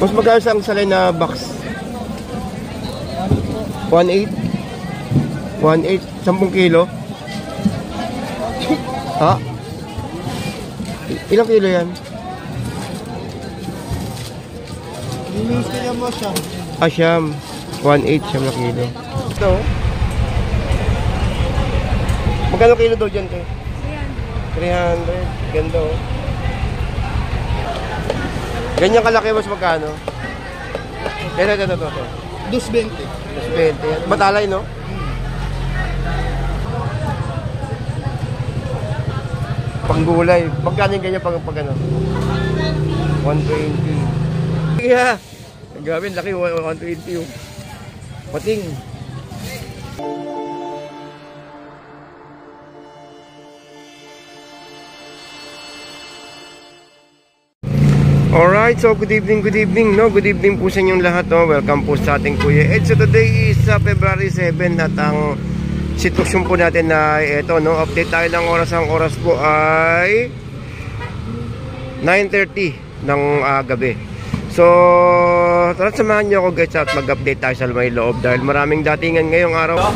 Mas magkano sa salay na box? 1.8? 1.8? 10 kilo? Ha? Ilang kilo yan? Siyam. 1.8 siyam na kilo. Ito. Magkano kilo daw dyan, te? 300. Ganda, oh. Ganyan kalaki, mas magkano? Ito. 2.20. 2.20. Matalay, no? Panggulay. Magkano yung ganyan pag ano? 120. Yeah. Ang gawin, laki. 120 yung pating. Alright, so good evening, no? Good evening po sa inyong lahat, no? Welcome po sa ating Kuya Ed. So today is February 7 at ang sitwasyon po natin na ito, no? Update tayo ng oras. Ang oras po ay 9:30 ng gabi. So, tara samahan nyo ako guys at mag-update tayo sa may loob dahil maraming datingan ngayong araw.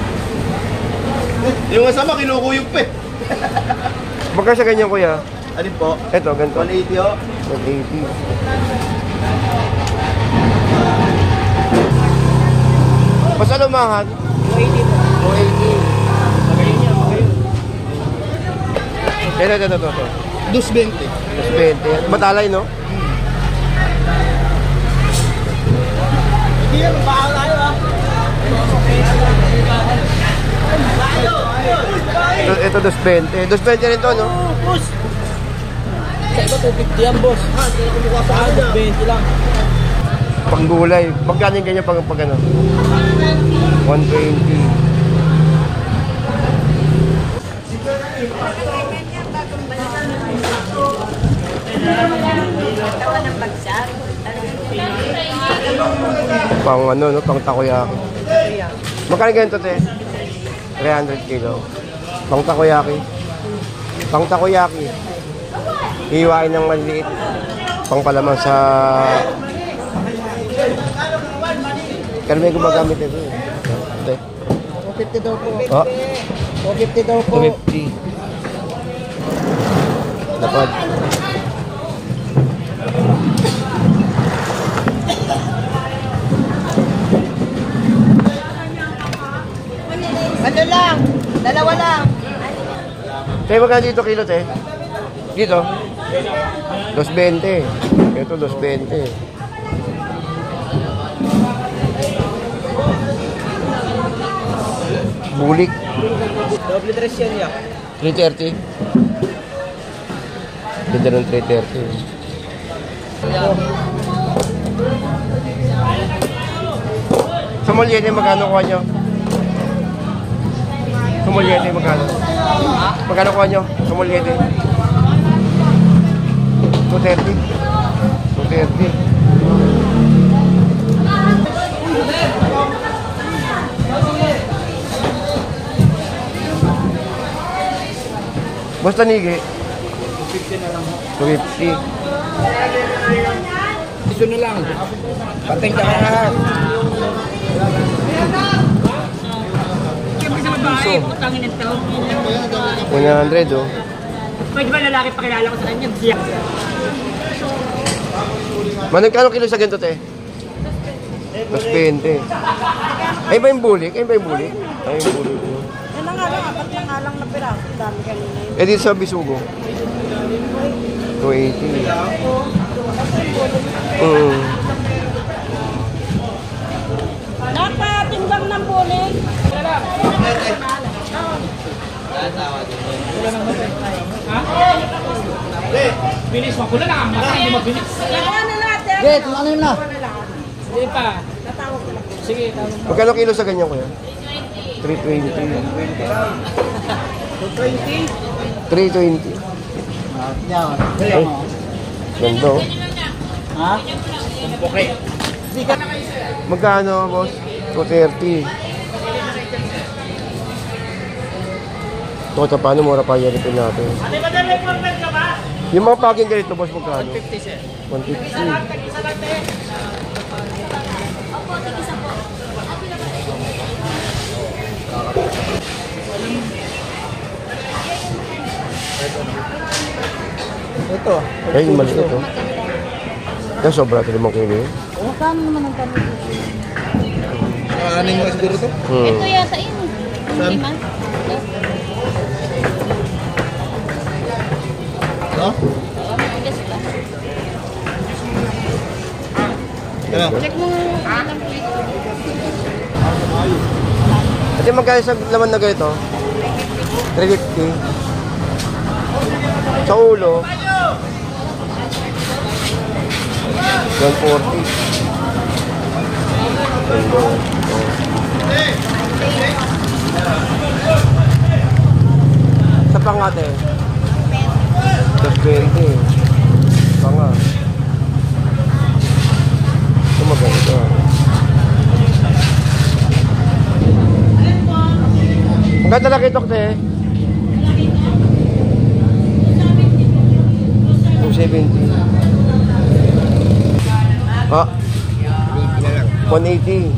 Yung kasama kinukuyog pa eh. Baka sa ganyan, kuya? Alin po? Ito, ganito. 180 o? 180. Basta lumahan? 280 po. 280. Ito. 220. 220. Matalay, no? Hindi yan, baka tayo ha. Ito 220. 220 rin to, no? Boss! Sa iba 250 yan, boss. Saan 220 lang. Panggulay. Magkano yung ganyan pag ano? 120. Pang ano, no? Pang takoyaki. Magkano ganito, te? 300 kilo. Pang takoyaki. Pang takoyaki. Hiwain ng maliit. Pang palaman sa... Pero may gumagamit ito eh. 250 daw po. Oh. 250 daw po. 250. Dapat. Ano lang? Dalawa lang. Tayo magkano dito kilo, te? Dito? 220. Ito, 220. Bulik. Doble dress yan ya. 330. Ganda ng 330. Sa Molyete, magkano kuha nyo? Sa Molyete, magkano? Magkano kuha nyo? Sa Molyete? 230. 230. Basta nigi. 250 na lang. 250. Ito na lang. Pateng ka lahat. Siyempre sa babae, putangin ng taon. 100, oh. Pwede ba lalaki pakilala ko sa kanya? Siya. Managkano kilo sa ganito, te? 220. Ay ba yung bulik? Ay ba yung bulik? Ay yung bulik. Yan na nga lang, apat na nga lang na piraso. Dami kanina yun. Eh dito sa Bisugo? 280. Napatimbang ng bulig. Bilis mo, kulang lang ang mata, hindi mabilis. Kaya na natin. Okay, ano yun na? Hindi pa. Natawag ko lang. Sige, tama. Magkano kilo sa ganyan, kuya? 320. 320. Yan. Ay, ganda, oh. Ha? Okay. Magkano, boss? 230. Ito, paano mura pa yan natin? Ate, madali po ka ba? Yung mga packing ganito, boss, magkano? 150 sir. 150. Ito. Ay, maliit ito. Kaya sobra ito 5 kilo yun. Magkano naman ang kami dito? Aning nga siguro to? Ito yata yun. Hindi man. No? Yes ba? Ano? Check mo nga ang plate. At yung magkano sa laman na ganito? 350. Sa ulo, 140. Ganda. Oh. Sa pangate, 20. Panga. Ito maganda. Ang ganda na kitok, te. 270. Ah. 180.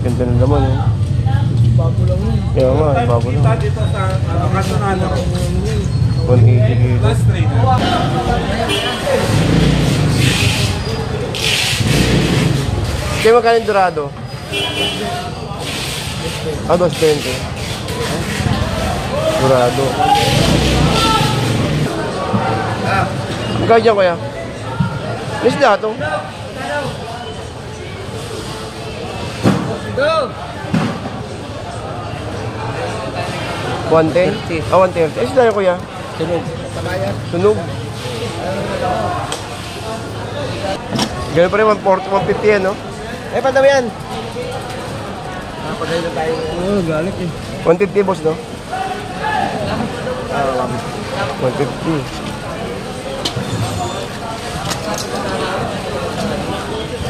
Ganda na naman, eh. Bago lang yun. Kaya nga, bago lang. Dito sa kasunod ako. 180 kilo. Last trainer. Kaya magkano yung dorado? Ah, 220. Dorado. Magkano dyan, kuya? Isda ito. Go! 110? Ah, 130. Isda yun, kuya? Sunog. Samayan. Sunog. Ganun pa rin, 140, 150 yan, no? Eh, pandami yan. Napagay na tayo. Oo, galit eh. 150, boss, no? 150.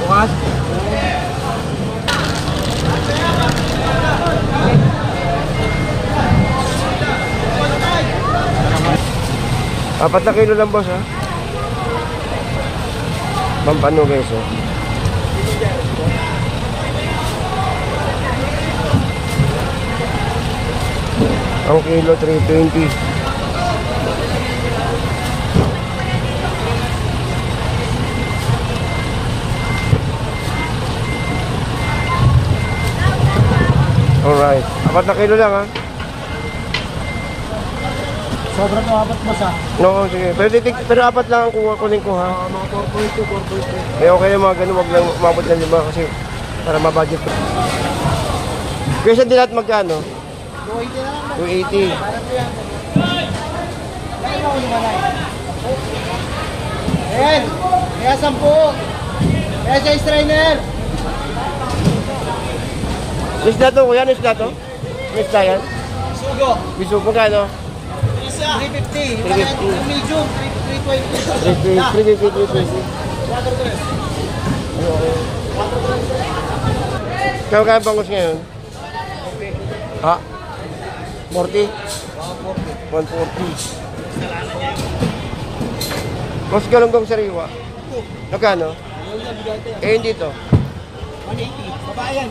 Bukas. Apat na kilo lang, boss, ha? Pampano, guys, oh. Ang kilo, 320. Alright. Apat na kilo lang, ha? Sobrang apat mo sa. No, sige. Pero apat lang ang kunin ko, ha? Mga 4.2, 4.2. Eh, okay yung mga ganun. Wag lang umabot ng 5 kasi para mabudget ko. Kasi din lahat magkano? 280. Ayan! Kaya 10. Kaya siya strainer. Isda to, kuya. Ano isda to? Ano isda yan? Sugo. Biso, magkano? 350. 350. Medium, 320. 320. Kaya kaya bangus ngayon? Ha? 40? 140. Mas galonggong sariwa. Magkano? Eh, hindi to. 180. Babayan.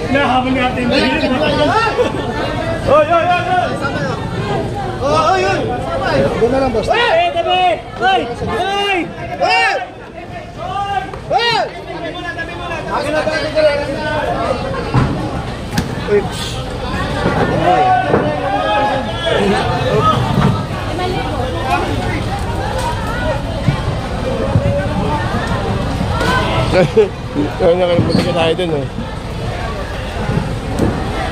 Nahabol natin. Doon na lang, boss. Hey, tabi! Hey! Hey! Hey! Uy. Kaya nakalimutan ka tayo dun, eh.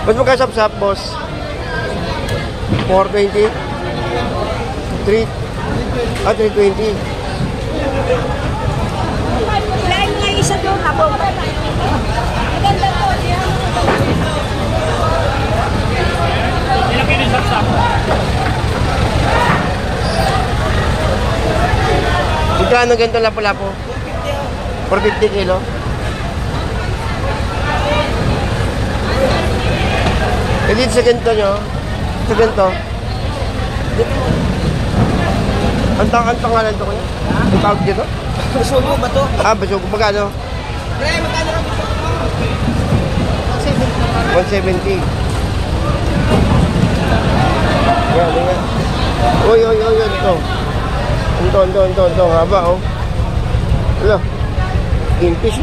Mas magkasap-sap, boss? 420? 320. Ilan nga isa doon ako. Maganda po. Ilang kilo sa sa? Magkano ganito lapo-lapo? 450 kilo? E dito sa ganito nyo? Sa ganito? Ang pangalan to kuya? Ang tawag dito? Sumo ba to? Ah, basugo. Magkano? Pre, magkano kami sa 170. Yan, yan. Uy, ito. Ito. Haba, oh. Wala. Kingfish.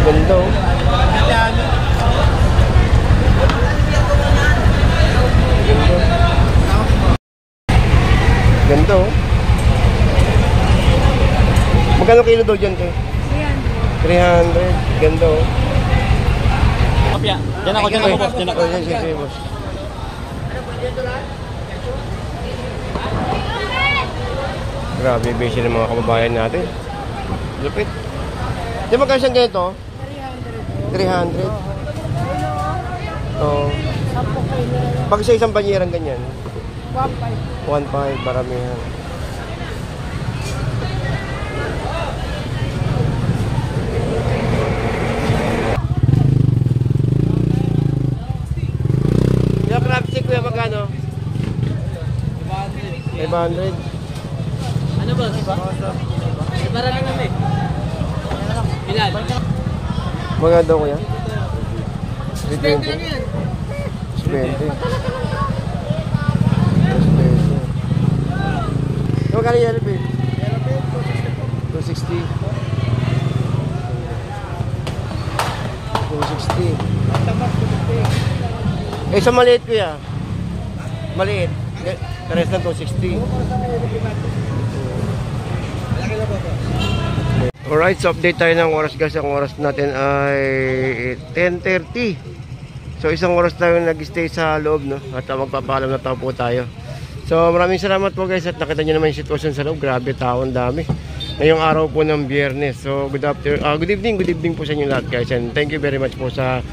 Ganda, oh. Ganda, oh. Magkano kilo daw dyan, te? 300. Ganda, oh. Kapya. Diyan ako, boss. Diyan ako. Oh, sige, boss. Grabe, busy ng mga kababayan natin. Lupit. Di ba kasi ganito? 300. Oo. Pag sa isang banyerang ganyan? 1.5 paramihan. Yung crab stick kuya magkano? 500. Ano ba? Para lang kami. Ilan? Maganda kuya? 320. yan. 20. Magkano yellow pin? 260. 260. Eh, sa maliit kuya? Maliit. Kares na 260. Alright, so update tayo ng oras guys. Ang oras natin ay 10:30. So isang oras tayo nag-stay sa loob, no? At magpapaalam na po tayo. So maraming salamat po guys at nakita nyo naman yung sitwasyon sa loob. Grabe, tao, ang dami. Ngayong araw po ng Biyernes. So good evening po sa inyo lahat guys. And thank you very much po sa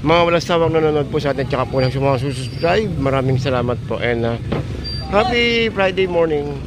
mga walang sawang nanonood po sa atin. Tsaka po lang sa mga susubscribe. Maraming salamat po. And happy Friday morning.